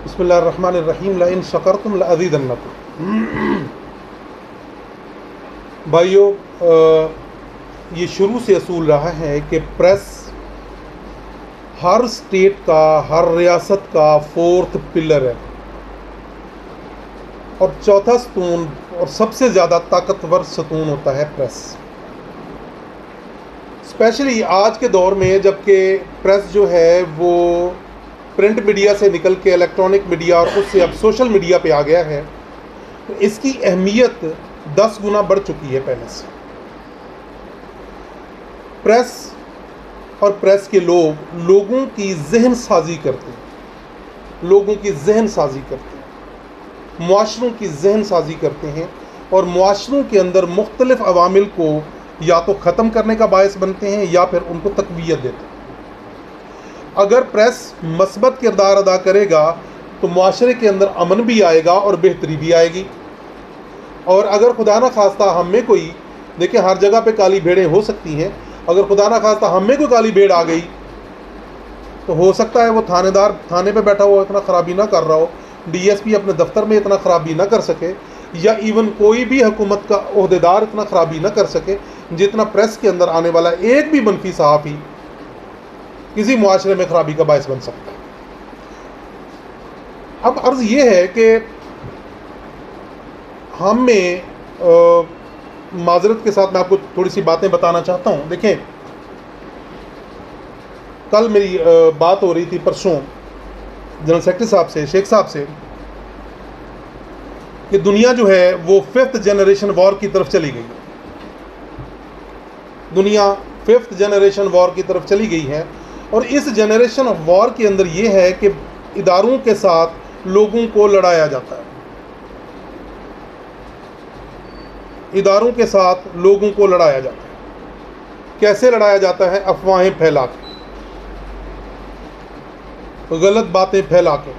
बिस्मिल्लाहिर्रहमानिर्रहीम लइन शकरतुम लअज़ीदन्नकुम। भाइयों, ये शुरू से असूल रहा है कि प्रेस हर स्टेट का, हर रियासत का फोर्थ पिलर है और चौथा सतून और सबसे ज़्यादा ताकतवर सतून होता है प्रेस। स्पेशली आज के दौर में, जबकि प्रेस जो है वो प्रिंट मीडिया से निकल के इलेक्ट्रॉनिक मीडिया और उससे अब सोशल मीडिया पे आ गया है, तो इसकी अहमियत 10 गुना बढ़ चुकी है पहले से। प्रेस और प्रेस के लोगों की जहन साजी करते हैं, लोगों की जहन साजी करते हैं, मुआशरों की जहन साजी करते हैं और मुआशरों के अंदर मुख्तलिफ अवामिल को या तो ख़त्म करने का बायस बनते हैं या फिर उनको तक़वियत देते हैं। अगर प्रेस मस्बत किरदार अदा करेगा तो मुआशरे के अंदर अमन भी आएगा और बेहतरी भी आएगी। और अगर खुदा न खास्ता हम में कोई, देखिए हर जगह पे काली भेड़ें हो सकती हैं, अगर खुदा न खास्ता हम में कोई काली भेड़ आ गई तो हो सकता है वो थानेदार थाने पे बैठा हुआ इतना ख़राबी ना कर रहा हो, डीएसपी अपने दफ्तर में इतना ख़राबी ना कर सके, या इवन कोई भी हुकूमत का ओहदेदार इतना ख़राबी ना कर सके जितना प्रेस के अंदर आने वाला एक भी मनफी सहाफ़ी किसी मुआशरे में ख़राबी का बायस बन सकता है। अब अर्ज़ ये है कि हम में माजरत के साथ मैं आपको थोड़ी सी बातें बताना चाहता हूँ। देखें, कल मेरी बात हो रही थी परसों जनरल सेक्रेटरी साहब से, शेख साहब से, कि दुनिया जो है वो 5th जनरेशन वॉर की तरफ चली गई है। दुनिया 5th जनरेशन वॉर की तरफ चली गई है और इस जनरेशन ऑफ वॉर के अंदर ये है कि इदारों के साथ लोगों को लड़ाया जाता है, इदारों के साथ लोगों को लड़ाया जाता है। कैसे लड़ाया जाता है? अफवाहें फैला के, गलत बातें फैला के।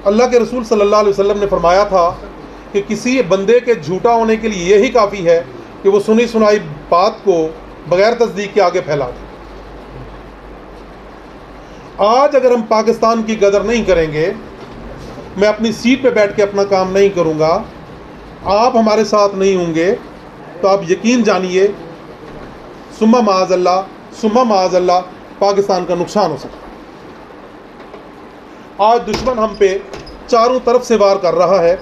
अल्लाह के रसूल सल्लल्लाहु अलैहि वसल्लम ने फरमाया था कि किसी बंदे के झूठा होने के लिए यही काफ़ी है कि वो सुनी सुनाई बात को बगैर तस्दीक के आगे फैला दे। आज अगर हम पाकिस्तान की कदर नहीं करेंगे, मैं अपनी सीट पे बैठ के अपना काम नहीं करूंगा, आप हमारे साथ नहीं होंगे, तो आप यकीन जानिए सुम्मा माअज़ल्लाह पाकिस्तान का नुकसान हो सकता है। आज दुश्मन हम पे चारों तरफ से वार कर रहा है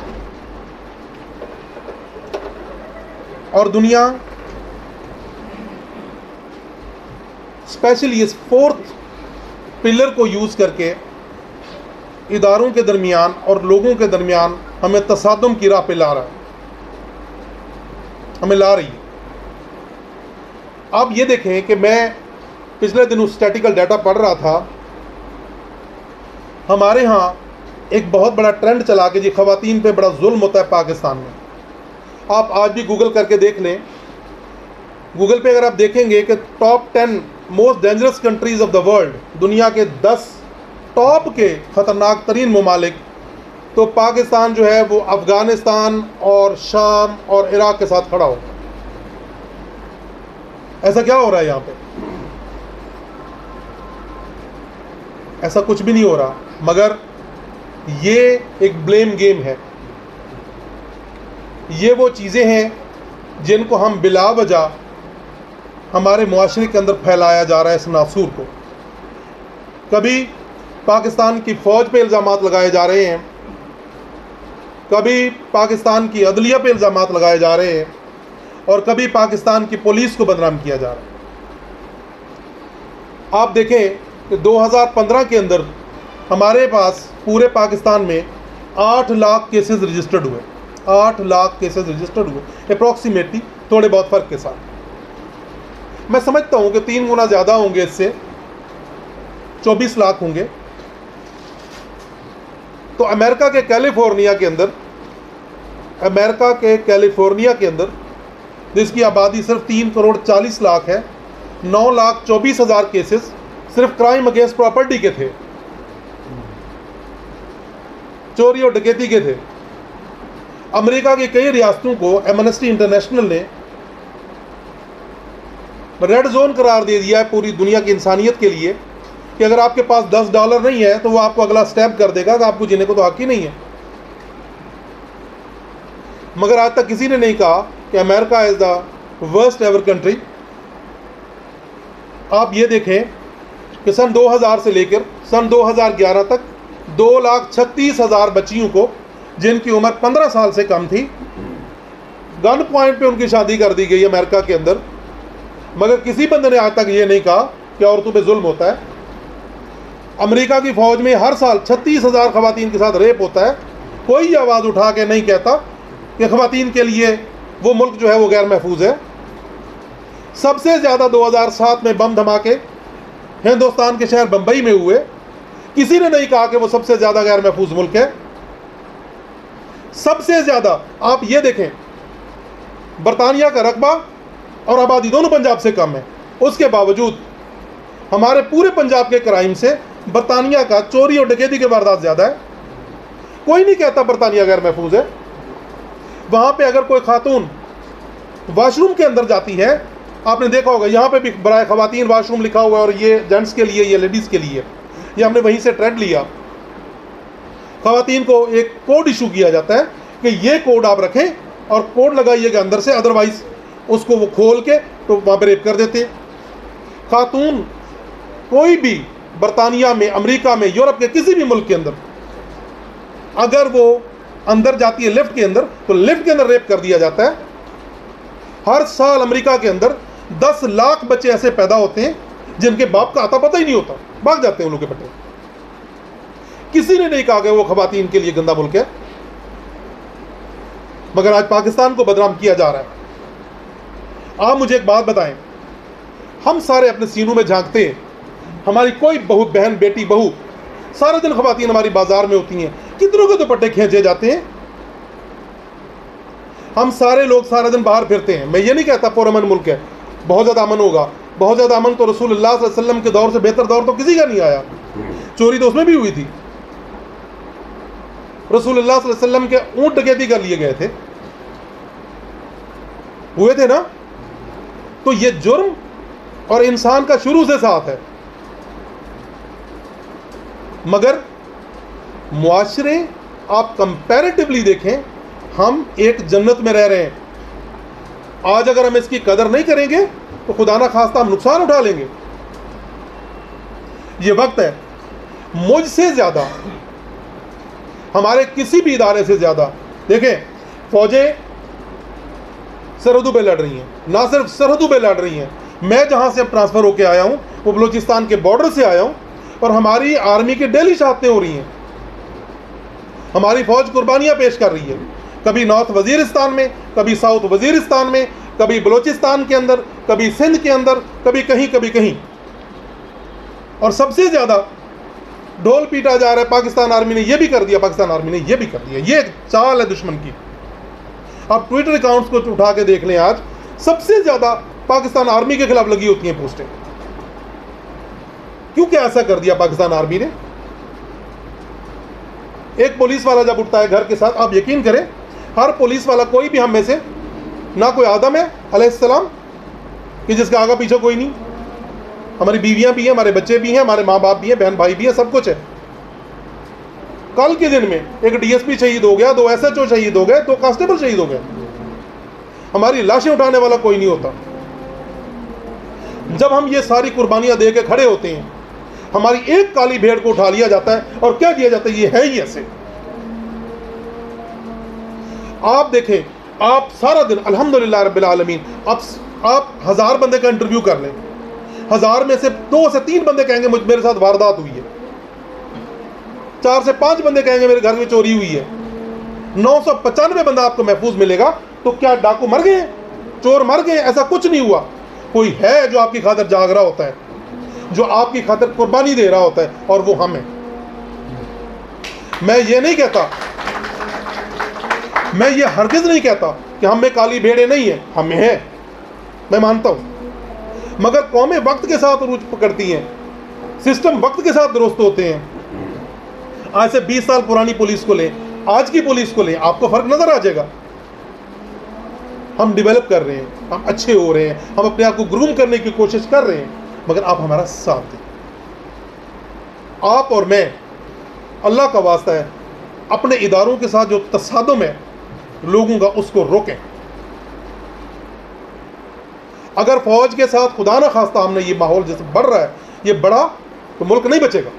और दुनिया स्पेशली इस 4th पिलर को यूज़ करके इदारों के दरमियान और लोगों के दरमियान हमें तसादुम की राह पे ला रहा है, हमें ला रही है। आप ये देखें कि मैं पिछले दिनों स्टैटिकल डाटा पढ़ रहा था, हमारे यहाँ एक बहुत बड़ा ट्रेंड चला कि जी ख़वातीन पे बड़ा जुल्म होता है पाकिस्तान में। आप आज भी गूगल करके देख लें, गूगल पे अगर आप देखेंगे कि top 10 most dangerous countries of the world, दुनिया के 10 टॉप के ख़तरनाक तरीन ममालिक, तो पाकिस्तान जो है वो अफ़गानिस्तान और शाम और इराक़ के साथ खड़ा होगा। ऐसा क्या हो रहा है यहाँ पे? ऐसा कुछ भी नहीं हो रहा, मगर ये एक ब्लेम गेम है। ये वो चीज़ें हैं जिनको हम बिला वजह हमारे मुआशरे के अंदर फैलाया जा रहा है, इस नासूर को। कभी पाकिस्तान की फ़ौज पे इल्ज़ामात लगाए जा रहे हैं, कभी पाकिस्तान की अदलिया पे इल्ज़ामात लगाए जा रहे हैं और कभी पाकिस्तान की पुलिस को बदनाम किया जा रहा है। आप देखें कि 2015 के अंदर हमारे पास पूरे पाकिस्तान में 8 लाख केसेस रजिस्टर्ड हुए, 8 लाख केसेस रजिस्टर्ड हुए अप्रॉक्सीमेटली, थोड़े बहुत फ़र्क के साथ। मैं समझता हूँ कि 3 गुना ज़्यादा होंगे, इससे 24 लाख होंगे। तो अमेरिका के कैलिफोर्निया के अंदर जिसकी आबादी सिर्फ 3 करोड़ 40 लाख है, 9,24,000 केसेस सिर्फ क्राइम अगेंस्ट प्रॉपर्टी के थे, चोरी और डकैती के थे। अमेरिका की कई रियासतों को एमनेस्टी इंटरनेशनल ने रेड जोन करार दे दिया है पूरी दुनिया की इंसानियत के लिए, कि अगर आपके पास $10 नहीं है तो वो आपको अगला स्टेप कर देगा कि आपको जीने को तो हक ही नहीं है। मगर आज तक किसी ने नहीं कहा कि America is the worst ever country. आप ये देखें कि सन 2000 से लेकर सन 2011 तक 2,36,000 बच्चियों को, जिनकी उम्र 15 साल से कम थी, गन पॉइंट पे उनकी शादी कर दी गई अमेरिका के अंदर। मगर किसी बंदे ने आज तक ये नहीं कहा कि औरतों पे जुल्म होता है। अमेरिका की फौज में हर साल 36,000 खवातीन के साथ रेप होता है। कोई आवाज़ उठा के नहीं कहता कि खवातीन के लिए वो मुल्क जो है वो गैर महफूज है। सबसे ज़्यादा 2007 में बम धमाके हिंदुस्तान के शहर बंबई में हुए। किसी ने नहीं कहा कि वो सबसे ज़्यादा गैर महफूज मुल्क है। सबसे ज़्यादा आप ये देखें, बरतानिया का रकबा और आबादी दोनों पंजाब से कम है। उसके बावजूद हमारे पूरे पंजाब के क्राइम से बरतानिया का चोरी और डकैती के वारदात ज़्यादा है। कोई नहीं कहता बरतानिया गैर महफूज है। वहाँ पे अगर कोई खातून वॉशरूम के अंदर जाती है, आपने देखा होगा यहाँ पे भी बराए खवातीन वॉशरूम लिखा हुआ है, और ये जेंट्स के लिए, ये लेडीज़ के लिए। ये हमने वहीं से ट्रेड लिया। खवातीन को एक कोड इशू किया जाता है कि ये कोड आप रखें और कोड लगाइएगा अंदर से, अदरवाइज उसको वो खोल के तो वहाँ पर रेप कर देते। खातून कोई भी बरतानिया में, अमेरिका में, यूरोप के किसी भी मुल्क के अंदर अगर वो अंदर जाती है लिफ्ट के अंदर, तो लिफ्ट के अंदर रेप कर दिया जाता है। हर साल अमेरिका के अंदर 10 लाख बच्चे ऐसे पैदा होते हैं जिनके बाप का आता पता ही नहीं होता, भाग जाते हैं उन लोग के बेटे। किसी ने नहीं कहा कि वो खवातीन के लिए गंदा मुल्क है। मगर आज पाकिस्तान को बदनाम किया जा रहा है। आप मुझे एक बात बताएं, हम सारे अपने सीनों में झांकते हैं, हमारी कोई बहू, बहन, बेटी, बहू सारा दिन खवातीन हमारी बाजार में होती हैं, कितनों के दुपट्टे खींचे जाते हैं। हम सारे लोग सारा दिन बाहर फिरते हैं। मैं ये नहीं कहता पुरअमन मुल्क है, बहुत ज़्यादा अमन होगा। बहुत ज़्यादा अमन तो रसूलुल्लाह सल्लल्लाहु अलैहि वसल्लम के दौर से बेहतर दौर तो किसी का नहीं आया। चोरी तो उसमें भी हुई थी। रसूलुल्लाह सल्लल्लाहु अलैहि वसल्लम के ऊंट डकैती कर लिए गए थे, हुए थे ना। तो ये जुर्म और इंसान का शुरू से साथ है। मगर मुआशरे आप कंपैरेटिवली देखें, हम एक जन्नत में रह रहे हैं। आज अगर हम इसकी कदर नहीं करेंगे तो खुदा ना खास्ता हम नुकसान उठा लेंगे। ये वक्त है, मुझसे ज़्यादा, हमारे किसी भी इदारे से ज़्यादा, देखें फौजें सरहदों पे लड़ रही हैं, ना सिर्फ सरहदों पे लड़ रही हैं। मैं जहाँ से अब ट्रांसफ़र होकर आया हूँ वो बलूचिस्तान के बॉर्डर से आया हूँ, और हमारी आर्मी की डेली शहादतें हो रही हैं। हमारी फ़ौज कुर्बानियाँ पेश कर रही है, कभी नॉर्थ वज़ीरिस्तान में, कभी साउथ वज़ीरिस्तान में, कभी बलूचिस्तान के अंदर, कभी सिंध के अंदर, कभी कहीं, कभी कहीं। और सबसे ज़्यादा ढोल पीटा जा रहा है, पाकिस्तान आर्मी ने ये भी कर दिया, पाकिस्तान आर्मी ने ये भी कर दिया। ये एक चाल है दुश्मन की। आप ट्विटर अकाउंट्स को उठा के देख लें, आज सबसे ज़्यादा पाकिस्तान आर्मी के खिलाफ लगी होती हैं पोस्टें। क्यों, क्या ऐसा कर दिया पाकिस्तान आर्मी ने? एक पुलिस वाला जब उठता है घर के साथ, आप यकीन करें, हर पुलिस वाला, कोई भी हम में से ना कोई आदम है अलैहिस्सलाम कि जिसका आगा पीछे कोई नहीं। हमारी बीवियां भी हैं, हमारे बच्चे भी हैं, हमारे माँ बाप भी हैं, बहन भाई भी हैं, सब कुछ है। कल के दिन में एक डीएसपी शहीद हो गया, 2 एसएचओ शहीद हो गए, 2 कांस्टेबल शहीद हो गए। हमारी लाशें उठाने वाला कोई नहीं होता। जब हम ये सारी कुर्बानियां दे के खड़े होते हैं, हमारी एक काली भेड़ को उठा लिया जाता है और क्या दिया जाता है, ये है ही ऐसे। आप देखें, आप सारा दिन अल्हम्दुलिल्लाह रब्बिल आलमीन, आप 1000 बंदे का इंटरव्यू कर लें, 1000 में से 2 से 3 बंदे कहेंगे मुझ मेरे साथ वारदात हुई है, 4 से 5 बंदे कहेंगे मेरे घर में चोरी हुई है। 995 बंदा आपको महफूज मिलेगा। तो क्या डाकू मर गए, चोर मर गए? ऐसा कुछ नहीं हुआ। कोई है जो आपकी खातिर जाग रहा होता है, जो आपकी खातिर कुर्बानी दे रहा होता है, और वो हम हैं। मैं ये नहीं कहता, मैं ये हरगिज़ नहीं कहता कि हम में काली भेड़ें नहीं है, हम में है, मैं मानता हूँ। मगर कौमें वक्त के साथ रूज पकड़ती हैं, सिस्टम वक्त के साथ दुरुस्त होते हैं। आज से 20 साल पुरानी पुलिस को लें, आज की पुलिस को लें, आपको फ़र्क नज़र आ जाएगा। हम डेवलप कर रहे हैं, हम अच्छे हो रहे हैं, हम अपने आप को ग्रूम करने की कोशिश कर रहे हैं, मगर आप हमारा साथ दें। आप और मैं, अल्लाह का वास्ता है, अपने इदारों के साथ जो तसादुम है लोगों का, उसको रोकें। अगर फौज के साथ खुदा ना खास्ता हमने ये माहौल जैसे बढ़ रहा है, ये बढ़ा, तो मुल्क नहीं बचेगा।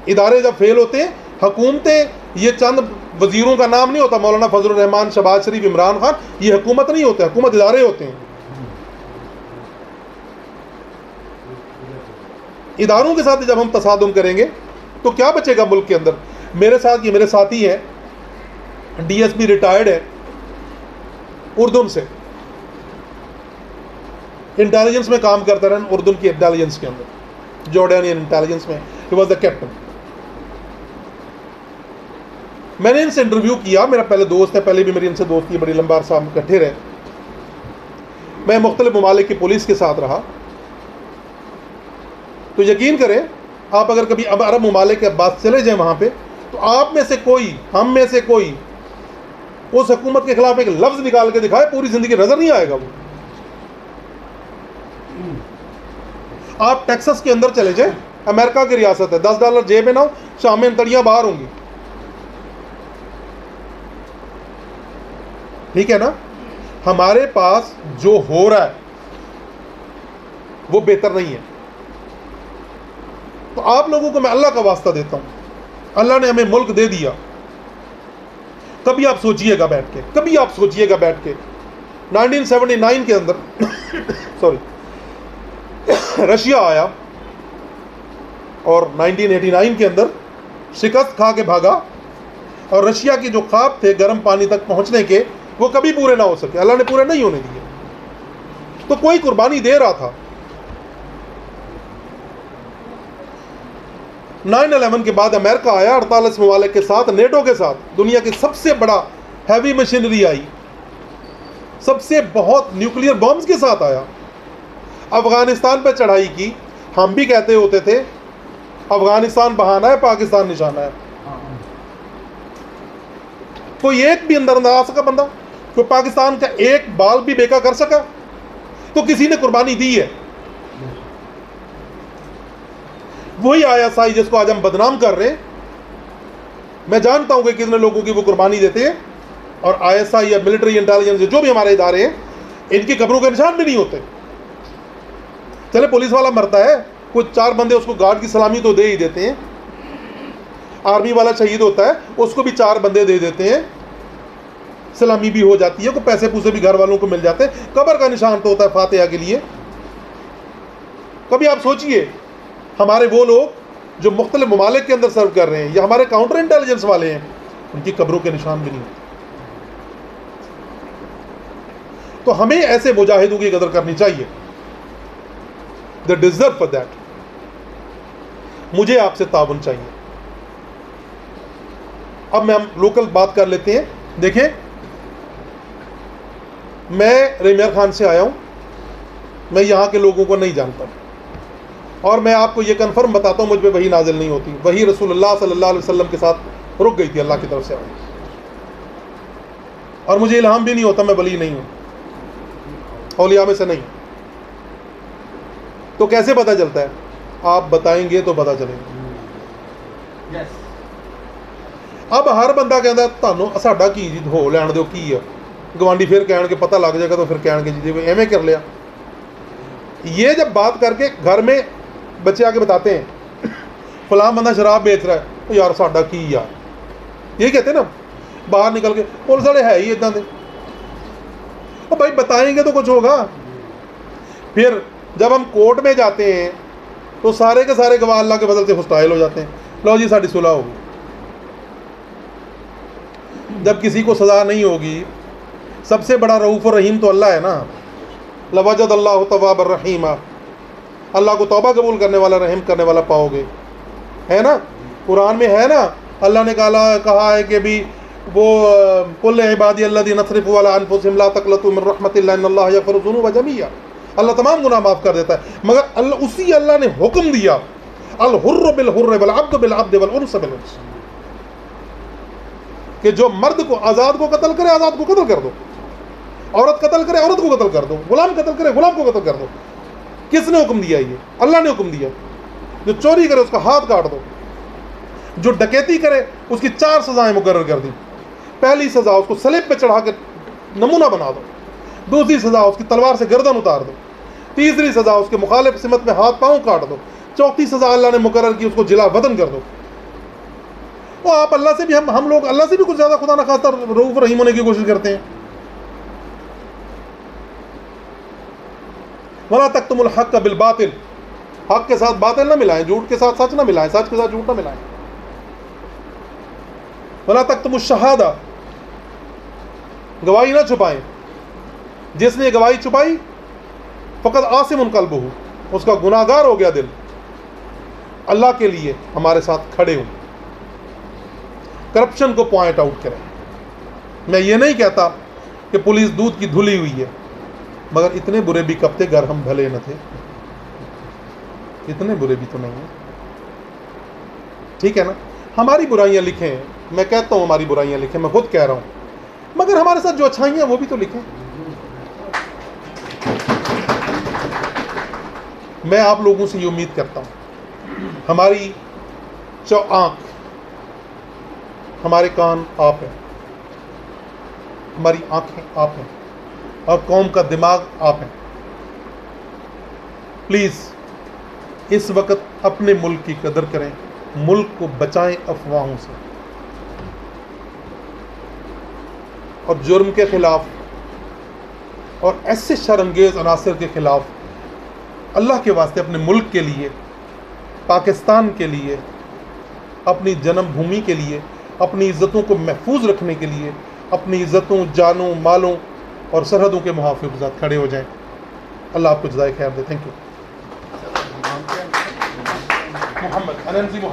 इदारे जब फेल होते हैं, हुकूमतें, ये चंद वजीरों का नाम नहीं होता, मौलाना फजलुर रहमान, शहबाज शरीफ, इमरान खान, ये हुकूमत नहीं होते, हुकूमत इदारे होते हैं। इदारों के साथ जब हम तसादुम करेंगे तो क्या बचेगा मुल्क के अंदर। मेरे साथ, ये मेरे साथी हैं, डीएसपी रिटायर्ड है उर्दून से, इंटेलिजेंस में काम करते रहे, उर्दून की इंटेलिजेंस के अंदर, जॉर्डानियन इंटेलिजेंस में, ही वॉज द कैप्टन। मैंने इनसे इंटरव्यू किया, मेरा पहले दोस्त है, पहले भी मेरी इनसे दोस्ती, बड़ी लंबा अरसा हम इकट्ठे रहे। मैं मुख्तलिफ ममालिक की पुलिस के साथ रहा, तो यकीन करें आप अगर कभी अब अरब ममालिक के बाद चले जाएं वहाँ पे, तो आप में से कोई, हम में से कोई उस हुकूमत के खिलाफ एक लफ्ज़ निकाल के दिखाए, पूरी ज़िंदगी नज़र नहीं आएगा वो। आप टेक्सास के अंदर चले जाएं, अमेरिका की रियासत है, $10 जेब में ना हो, शाम में तड़ियाँ बाहर होंगी, ठीक है ना। हमारे पास जो हो रहा है वो बेहतर नहीं है। तो आप लोगों को मैं अल्लाह का वास्ता देता हूं, अल्लाह ने हमें मुल्क दे दिया। कभी आप सोचिएगा बैठ के, कभी आप सोचिएगा बैठ के, 1979 के अंदर सॉरी रशिया आया और 1989 के अंदर शिकस्त खा के भागा, और रशिया के जो ख्वाब थे गर्म पानी तक पहुंचने के, वो कभी पूरे ना हो सके, अल्लाह ने पूरे नहीं होने दिए। तो कोई कुर्बानी दे रहा था। 9/11 के बाद अमेरिका आया 48 ममालिक के साथ, नेटो के साथ, दुनिया की सबसे बड़ा हैवी मशीनरी आई, सबसे बहुत न्यूक्लियर बॉम्ब्स के साथ आया, अफगानिस्तान पर चढ़ाई की। हम भी कहते होते थे अफगानिस्तान बहाना है, पाकिस्तान निशाना है। कोई एक भी अंदर ना आ सका बंदा, कोई पाकिस्तान का एक बाल भी बेका कर सका, तो किसी ने कुर्बानी दी है। वही ISI जिसको आज हम बदनाम कर रहे हैं, मैं जानता हूं कि कितने लोगों की वो कुर्बानी देते हैं, और ISI या मिलिट्री इंटेलिजेंस जो भी हमारे इदारे हैं, इनकी कब्रों के निशान भी नहीं होते। चले पुलिस वाला मरता है, कुछ 4 बंदे उसको गार्ड की सलामी तो दे ही देते हैं, आर्मी वाला शहीद होता है, उसको भी 4 बंदे दे देते हैं, सलामी भी हो जाती है, को पैसे पूसे भी घर वालों को मिल जाते हैं, कब्र का निशान तो होता है फातिहा के लिए। कभी आप सोचिए हमारे वो लोग जो मुख्तलिफ ममालिक के अंदर सर्व कर रहे हैं, या हमारे काउंटर इंटेलिजेंस वाले हैं, उनकी कब्रों के निशान भी नहीं होते। तो हमें ऐसे मुजाहिदों की कदर करनी चाहिए, दे डिजर्व फॉर दैट। मुझे आपसे ताउन चाहिए। अब मैं हम लोकल बात कर लेते हैं। देखें, मैं रेमियर खान से आया हूं, मैं यहां के लोगों को नहीं जानता, और मैं आपको ये कंफर्म बताता हूँ, मुझ पे वही नाजिल नहीं होती, वही रसूलुल्लाह सल्लल्लाहु अलैहि वसल्लम के साथ रुक गई थी, अल्लाह की तरफ से आई, और मुझे इल्हाम भी नहीं होता, मैं वली नहीं हूँ, औलिया में से नहीं। तो कैसे पता चलता है? आप बताएंगे तो पता चलेगा। अब हर बंदा कहता ਤੁਹਾਨੂੰ ਸਾਡਾ ਕੀ ਜੀ ਹੋ ਲੈਣ ਦਿਓ ਕੀ ਆ, गवांडी फिर कह पता लग जाएगा, तो फिर कह जी एवें कर लिया। ये जब बात करके घर में बच्चे आके बताते हैं फलां बंदा शराब बेच रहा है, तो यार साडा की यार, ये कहते हैं ना, बाहर निकल के पुलिस वाले है ही इदां दे। तो भाई बताएंगे तो कुछ होगा। फिर जब हम कोर्ट में जाते हैं तो सारे के सारे गवाह अल्लाह के फजल से खुस्ताइल हो जाते हैं, लो जी साड़ी सुलह होगी। जब किसी को सज़ा नहीं होगी, सबसे बड़ा रऊफ़ और रहीम तो अल्लाह है ना, लवजद अल्लाह तव्वाबर रहीमा, अल्लाह को तौबा कबूल करने वाला, रहम करने वाला पाओगे, है ना। कुरान में है ना, अल्लाह ने कहा है कि भी वो कुल इबादी अल्लज़ीना यसरिफ़ू अला अनफुसिहिम ला तक़नतू मिन रहमतिल्लाह इन्नल्लाह यग़फ़िरु ज़ुनूब जमीआ। अल्लाह तमाम गुनाह माफ़ कर देता है, मगर उसी अल्लाह ने हुक्म दिया अल हुर्र बिल हुर्र वल अब्द बिल अब्द वल उन्स बिल उन्स, कि जो मर्द को आज़ाद को कत्ल करे, आज़ाद को कत्ल कर दो, औरत कत्ल करे, औरत को कत्ल कर दो, गुलाम कत्ल करे, गुलाम को कत्ल कर दो। किसने हुक्म दिया? ये अल्लाह ने हुक्म दिया। जो चोरी करे उसका हाथ काट दो, जो डकैती करे उसकी 4 सजाएं मुकर्रर कर दी। पहली सजा उसको सलीब पे चढ़ा के नमूना बना दो, दूसरी सजा उसकी तलवार से गर्दन उतार दो, तीसरी सजा उसके मुखालिफ सिमत में हाथ पांव काट दो, चौथी सजा अल्लाह ने मुकर्रर की उसको जिला वतन कर दो। वो आप अल्लाह से भी हम लोग अल्लाह से भी कुछ ज्यादा खुदा न खास्ता रऊफ रहीम होने की कोशिश करते हैं। वला तक्तुमुल हक़्क़ बिल बातिल, हक के साथ बातिल ना मिलाएं, झूठ के साथ सच ना मिलाएं, सच के साथ झूठ ना मिलाएं। वला तक्तुमुश शहादा, गवाही ना छुपाएं। जिसने गवाही छुपाई फ़क़द आसिमुन क़ल्बुहु, उसका गुनाहगार हो गया दिल। अल्लाह के लिए हमारे साथ खड़े हों, करप्शन को पॉइंट आउट करें। मैं ये नहीं कहता कि पुलिस दूध की धुली हुई है, मगर इतने बुरे भी कब थे गर हम भले न थे, इतने बुरे भी तो नहीं है। ठीक है ना? हमारी बुराइयां लिखें, मैं कहता हूं हमारी बुराइयां लिखें, मैं खुद कह रहा हूं, मगर हमारे साथ जो अच्छाइयां वो भी तो लिखें। मैं आप लोगों से ये उम्मीद करता हूं, हमारी आंख, हमारे कान आप हैं, हमारी आंखें आप हैं, और कौम का दिमाग आप हैं। प्लीज़ इस वक्त अपने मुल्क की कदर करें, मुल्क को बचाएं अफवाहों से, और जुर्म के खिलाफ और ऐसे शर्मंगेज अनासर के खिलाफ अल्लाह के वास्ते अपने मुल्क के लिए, पाकिस्तान के लिए, अपनी जन्मभूमि के लिए, अपनी इज़्ज़तों को महफूज रखने के लिए, अपनी इज़्ज़तों, जानों, मालों और सरहदों के मुहाफ़िज़ के साथ खड़े हो जाएं। अल्लाह आपको जज़ाए खैर दे। Thank you.